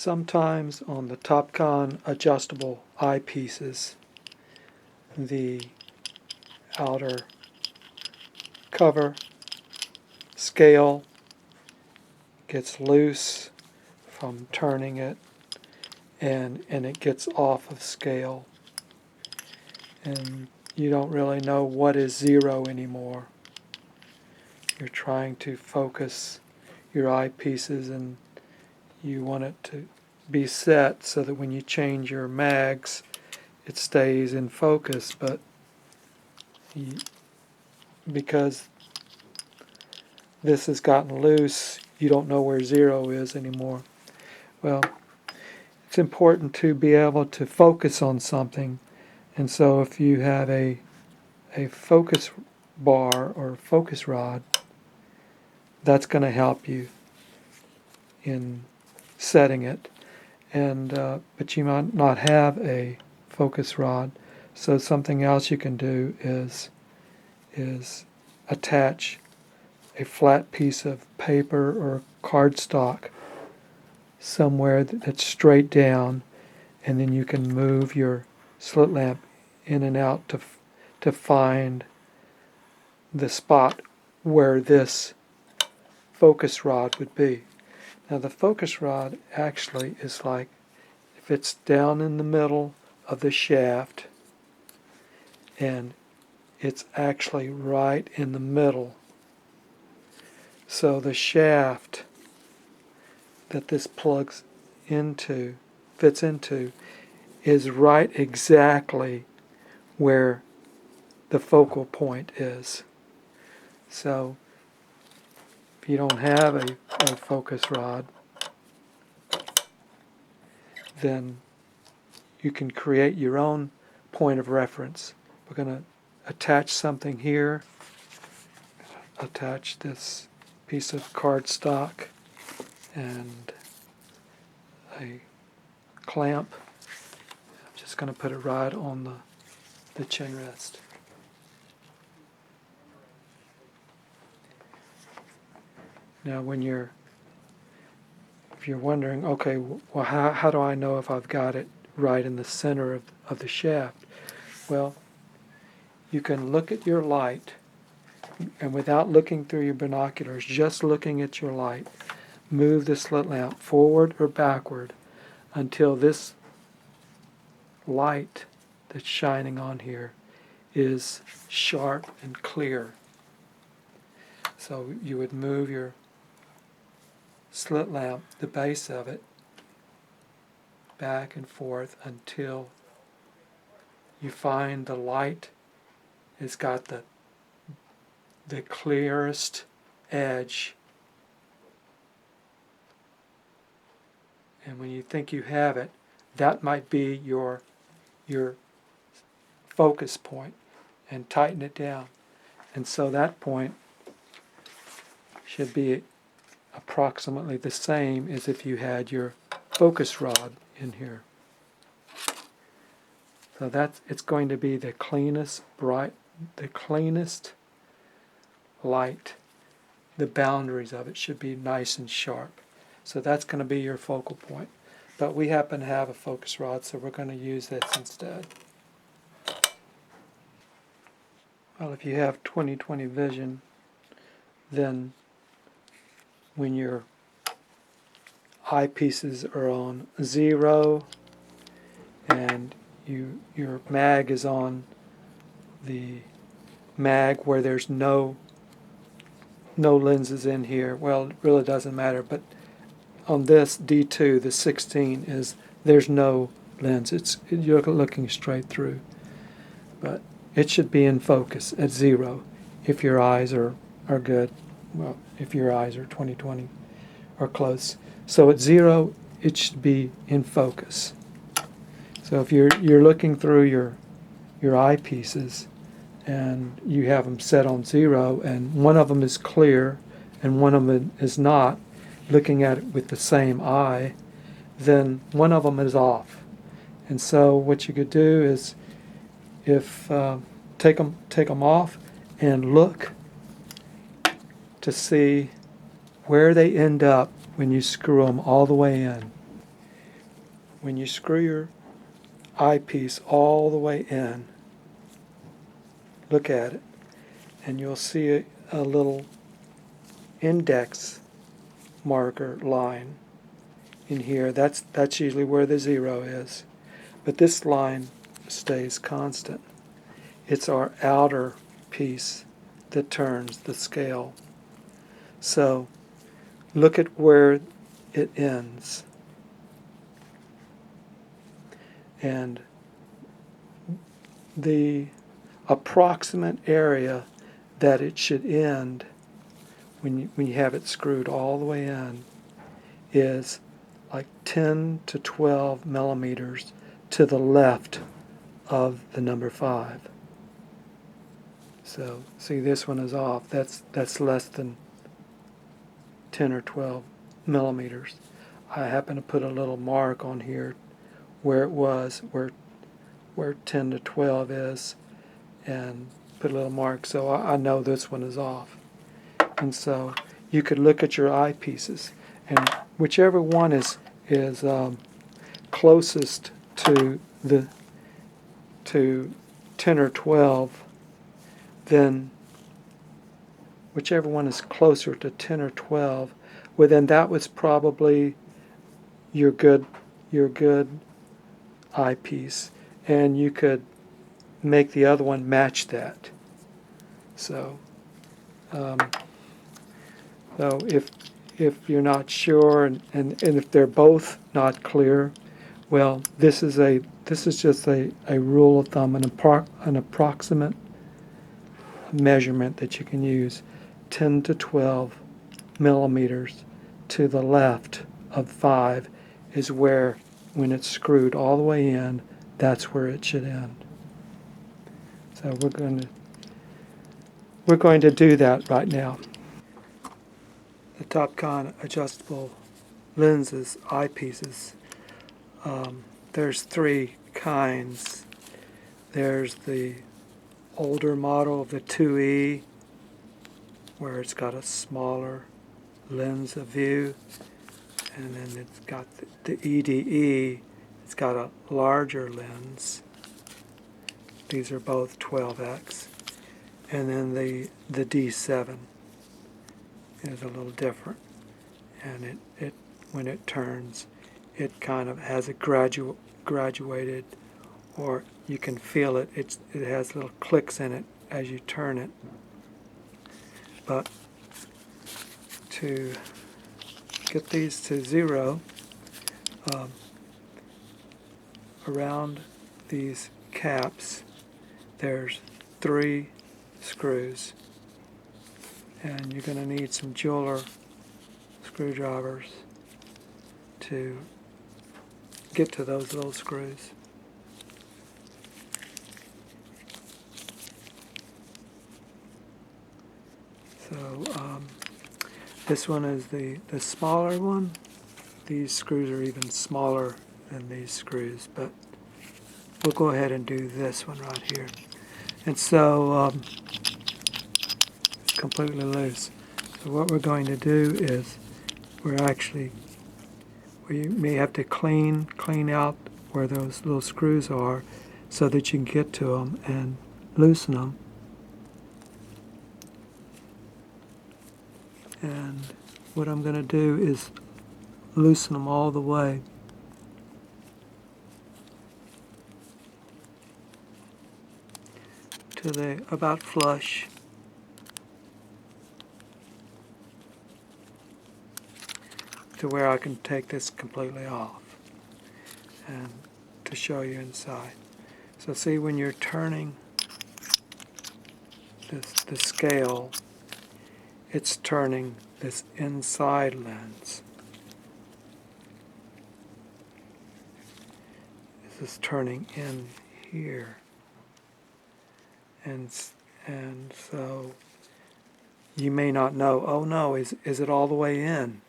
Sometimes on the Topcon adjustable eyepieces, the outer cover scale gets loose from turning it, and it gets off of scale, and you don't really know what is zero anymore. You're trying to focus your eyepieces, and you want it to be set so that when you change your mags it stays in focus, but because this has gotten loose, you don't know where zero is anymore. Well, it's important to be able to focus on something, and so if you have a focus bar or focus rod, that's going to help you in setting it. And but you might not have a focus rod, so something else you can do is attach a flat piece of paper or cardstock somewhere that's straight down, and then you can move your slit lamp in and out to find the spot where this focus rod would be. Now the focus rod actually is like, if it's down in the middle of the shaft, and it's actually right in the middle. So the shaft that this plugs into, fits into, is right exactly where the focal point is. So if you don't have a focus rod, then you can create your own point of reference. We're going to attach something here, attach this piece of cardstock and a clamp. I'm just going to put it right on the chin rest. Now if you're wondering, okay, well how do I know if I've got it right in the center of the shaft? Well, you can look at your light, and without looking through your binoculars, just looking at your light, move the slit lamp forward or backward until this light that's shining on here is sharp and clear. So you would move your slit lamp, the base of it, back and forth until you find the light has got the clearest edge. And when you think you have it, that might be your focus point, and tighten it down. And so that point should be approximately the same as if you had your focus rod in here. So it's going to be the cleanest light. The boundaries of it should be nice and sharp. So that's going to be your focal point. But we happen to have a focus rod, so we're going to use this instead. Well, if you have 20/20 vision, then when your eyepieces are on 0 and your mag is on the mag where there's no lenses in here, well, it really doesn't matter, but on this D2, the 16, there's no lens. You're looking straight through. But it should be in focus at 0 if your eyes are good. Well, if your eyes are 20/20 or close. So at 0, it should be in focus. So if you're looking through your eyepieces and you have them set on 0, and one of them is clear and one of them is not, looking at it with the same eye, then one of them is off. And so what you could do is, take them off and look to see where they end up when you screw them all the way in. when you screw your eyepiece all the way in, look at it, and you'll see a little index marker line in here. That's usually where the 0 is. But this line stays constant. It's our outer piece that turns the scale. So look at where it ends. And the approximate area that it should end when you have it screwed all the way in is like 10 to 12 millimeters to the left of the number 5. So see, this one is off. That's less than 10 or 12 millimeters. I happen to put a little mark on here where it was, where 10 to 12 is, and put a little mark so I know this one is off. And so you could look at your eyepieces, and whichever one is closest to 10 or 12, then whichever one is closer to 10 or 12, well, then that was probably your good eyepiece, and you could make the other one match that. So so if you're not sure, and if they're both not clear, well, this is just a rule of thumb, an approximate measurement that you can use. 10 to 12 millimeters to the left of 5 is where, when it's screwed all the way in, that's where it should end. So we're going to do that right now. The Topcon adjustable lenses, eyepieces. There's 3 kinds. There's the older model of the 2E, where it's got a smaller lens of view, and then it's got the EDE, it's got a larger lens. These are both 12x. And then the D7 is a little different, and it when it turns, it kind of has a graduated, or you can feel it. It has little clicks in it as you turn it. But to get these to 0, around these caps, there's 3 screws, and you're going to need some jeweler screwdrivers to get to those little screws. So this one is the smaller one. These screws are even smaller than these screws, but we'll go ahead and do this one right here. And so it's completely loose. So what we're going to do is you may have to clean out where those little screws are so that you can get to them and loosen them. And what I'm going to do is loosen them all the way. To the about flush. To where I can take this completely off and to show you inside. So see, when you're turning the scale, it's turning this inside lens. This is turning in here. And so you may not know, oh no, is it all the way in?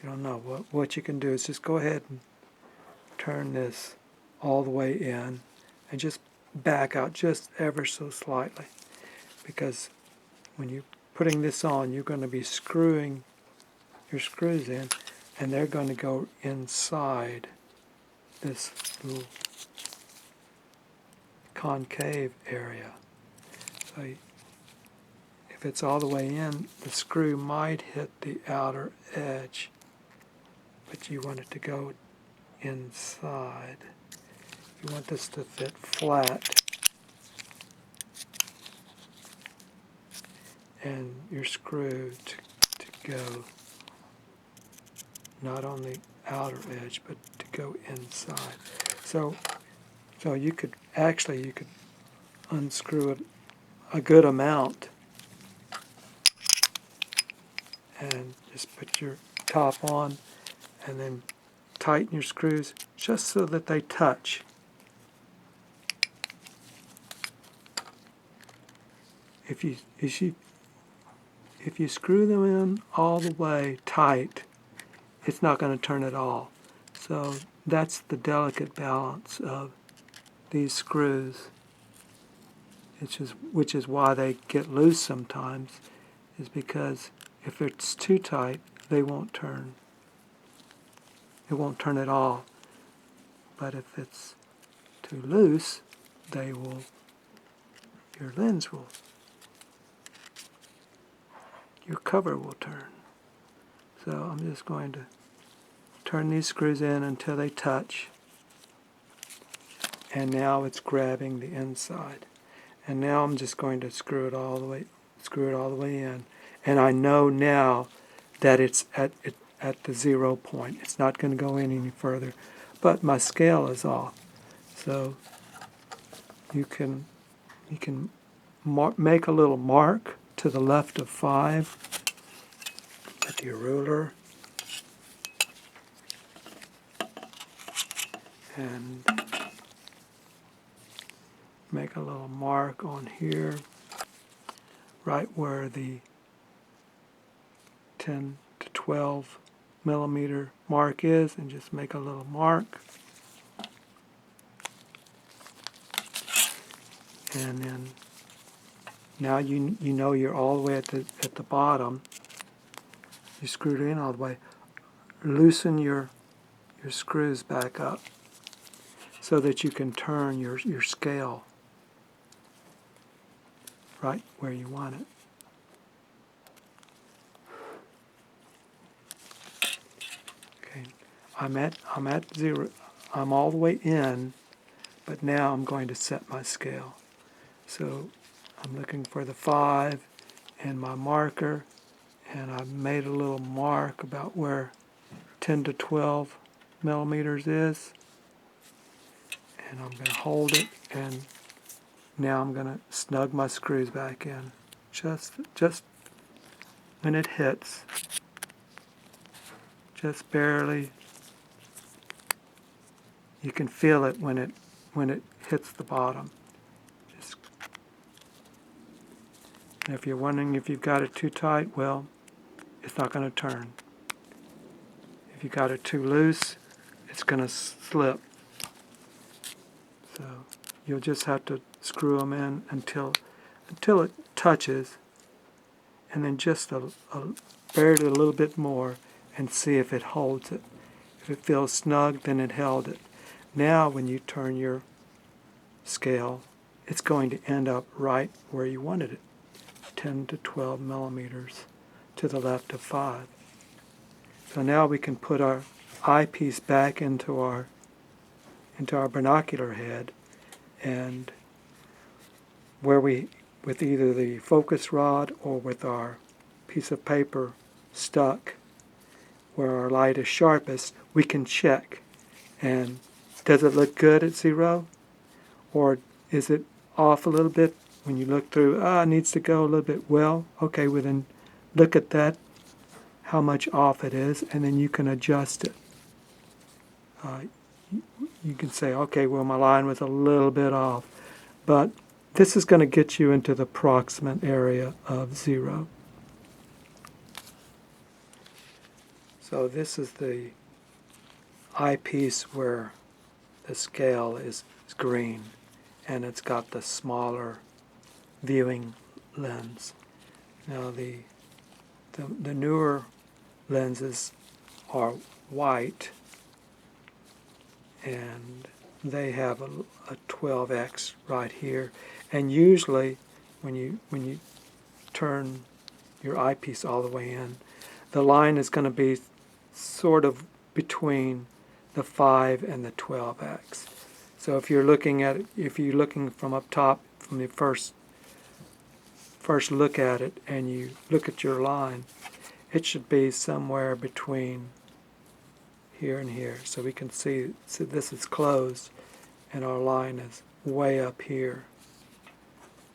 You don't know. What you can do is just go ahead and turn this all the way in and just back out just ever so slightly, because when you're putting this on, you're going to be screwing your screws in, and they're going to go inside this little concave area. So if it's all the way in, the screw might hit the outer edge, but you want it to go inside. You want this to fit flat, and your screw to go not on the outer edge, but to go inside. So you could unscrew it a good amount and just put your top on and then tighten your screws just so that they touch. If you screw them in all the way tight, it's not going to turn at all. So that's the delicate balance of these screws, which is why they get loose sometimes, is because if it's too tight, they won't turn. It won't turn at all. But if it's too loose, your lens will, your cover will turn. So I'm just going to turn these screws in until they touch. And now it's grabbing the inside. And now I'm just going to screw it all the way in. And I know now that it's at the 0 point. It's not going to go in any further. But my scale is off. So you can make a little mark to the left of 5 with your ruler. And make a little mark on here, right where the 10 to 12 millimeter mark is, and just make a little mark. And then now you know you're all the way at the bottom. You screwed it in all the way. Loosen your screws back up so that you can turn your scale right where you want it. Okay, I'm at 0. I'm all the way in, but now I'm going to set my scale. So I'm looking for the 5 and my marker, and I've made a little mark about where 10 to 12 millimeters is, and I'm going to hold it, and now I'm going to snug my screws back in just when it hits, just barely. You can feel it when it hits the bottom. And if you're wondering if you've got it too tight, well, it's not going to turn. If you got it too loose, it's going to slip. So you'll just have to screw them in until it touches, and then just bear it a little bit more and see if it holds it. If it feels snug, then it held it. Now when you turn your scale, it's going to end up right where you wanted it, 10 to 12 millimeters to the left of 5. So now we can put our eyepiece back into our binocular head, and where with either the focus rod or with our piece of paper stuck where our light is sharpest, we can check. And does it look good at 0? Or is it off a little bit when you look through? It needs to go a little bit. Well, okay, well then look at that, how much off it is, and then you can adjust it. You can say, okay, well my line was a little bit off, but this is going to get you into the approximate area of 0. So this is the eyepiece where the scale is green, and it's got the smaller viewing lens. Now the newer lenses are white, and they have a 12x right here. And usually when you turn your eyepiece all the way in, the line is going to be sort of between the 5 and the 12x. So if you're looking at it, if you're looking from up top, from the first look at it, and you look at your line, it should be somewhere between here and here. So we can see this is closed, and our line is way up here.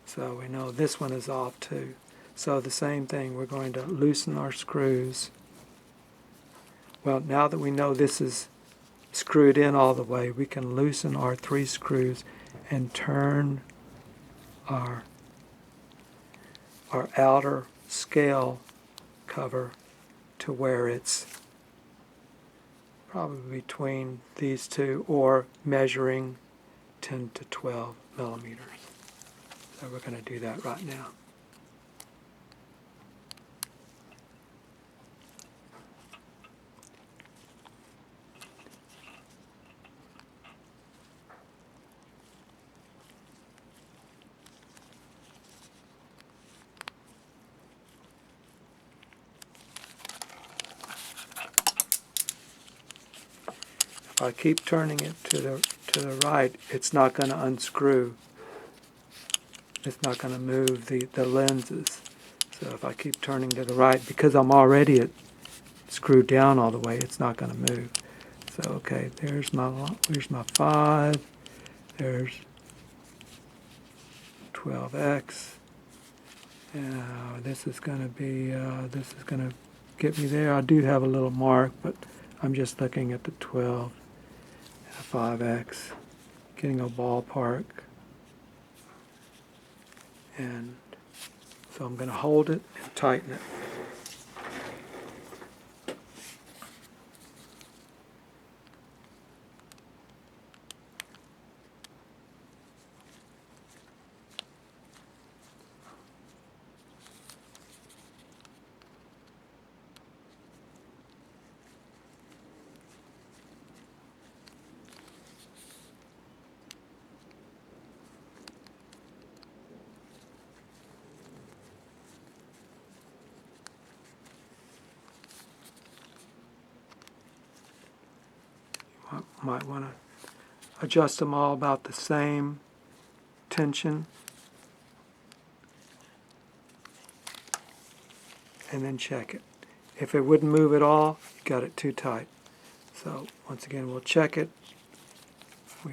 So we know this one is off too. So the same thing, we're going to loosen our screws. Well, now that we know this is screwed in all the way, we can loosen our 3 screws and turn our outer scale cover to where it's probably between these two, or measuring 10 to 12 millimeters. So we're going to do that right now. If I keep turning it to the right, it's not going to unscrew. It's not going to move the lenses. So if I keep turning to the right, because I'm already screwed down all the way, it's not going to move. So okay, there's my 5. There's 12x. This is going to be this is going to get me there. I do have a little mark, but I'm just looking at the 12 and 5x, getting a ballpark. And so I'm going to hold it and tighten it. Might want to adjust them all about the same tension, and then check it. If it wouldn't move at all, you got it too tight. So once again, we'll check it. We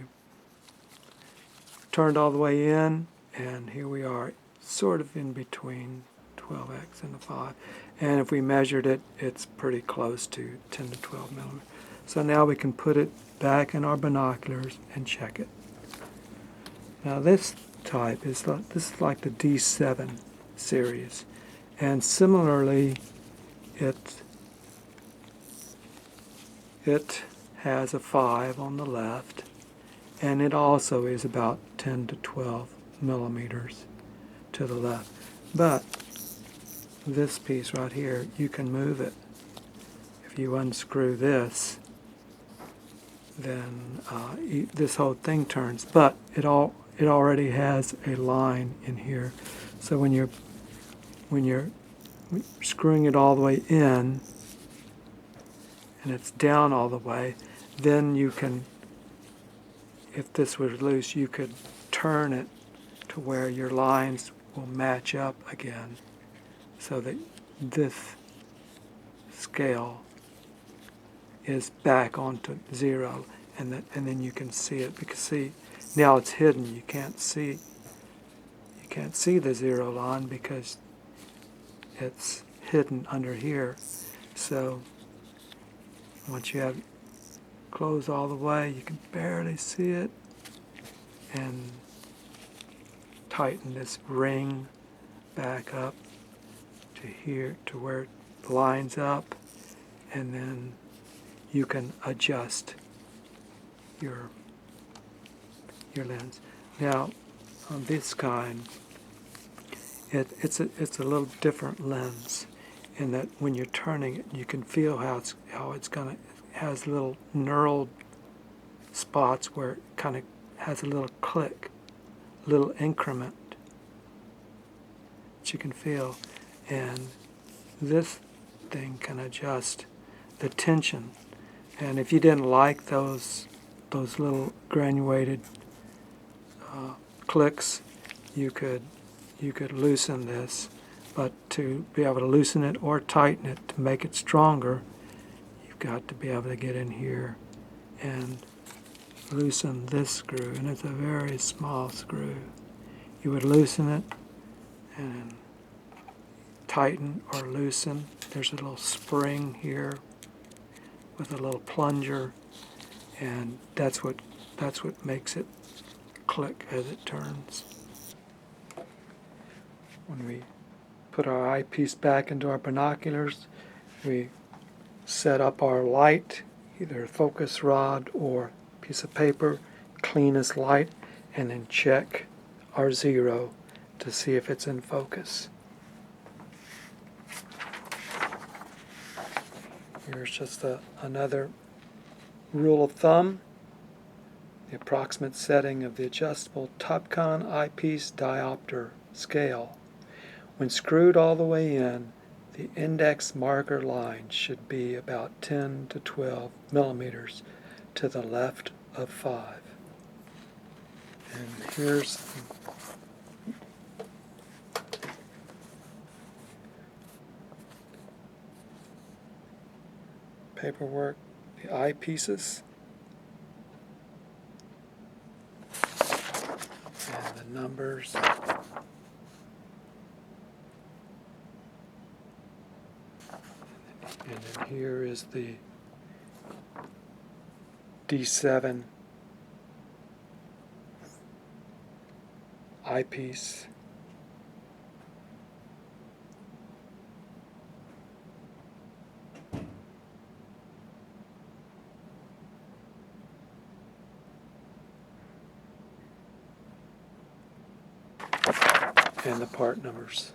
turned all the way in, and here we are, sort of in between 12x and the 5. And if we measured it, it's pretty close to 10 to 12 millimeters. So now we can put it back in our binoculars and check it. Now this type is like the D7 series, and similarly, it has a 5 on the left, and it also is about 10 to 12 millimeters to the left. But this piece right here, you can move it. If you unscrew this, then this whole thing turns. But it already has a line in here. So when you're screwing it all the way in, and it's down all the way, then you can, if this was loose, you could turn it to where your lines will match up again, so that this scale is back onto 0, and then you can see it, because see, now it's hidden. You can't see the 0 line because it's hidden under here. So once you have it closed all the way, you can barely see it, and tighten this ring back up to here, to where it lines up, and then you can adjust your lens. Now, on this kind, it's a little different lens, in that when you're turning it, you can feel how it has little knurled spots where it kind of has a little click, a little increment that you can feel. And this thing can adjust the tension. And if you didn't like those little granuated clicks, you could loosen this. But to be able to loosen it or tighten it to make it stronger, you've got to be able to get in here and loosen this screw. And it's a very small screw. You would loosen it and tighten or loosen. There's a little spring here with a little plunger, and that's what makes it click as it turns. When we put our eyepiece back into our binoculars, we set up our light, either a focus rod or piece of paper, clean as light, and then check our zero to see if it's in focus. Here's just another rule of thumb. The approximate setting of the adjustable Topcon eyepiece diopter scale. When screwed all the way in, the index marker line should be about 10 to 12 millimeters to the left of 5. And here's paperwork, the eyepieces, and the numbers. And then here is the D7 eyepiece. And the part numbers.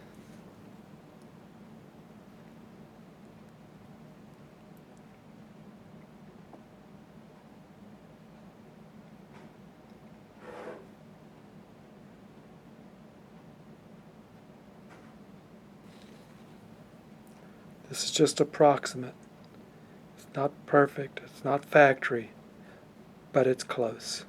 This is just approximate. It's not perfect, it's not factory, but it's close.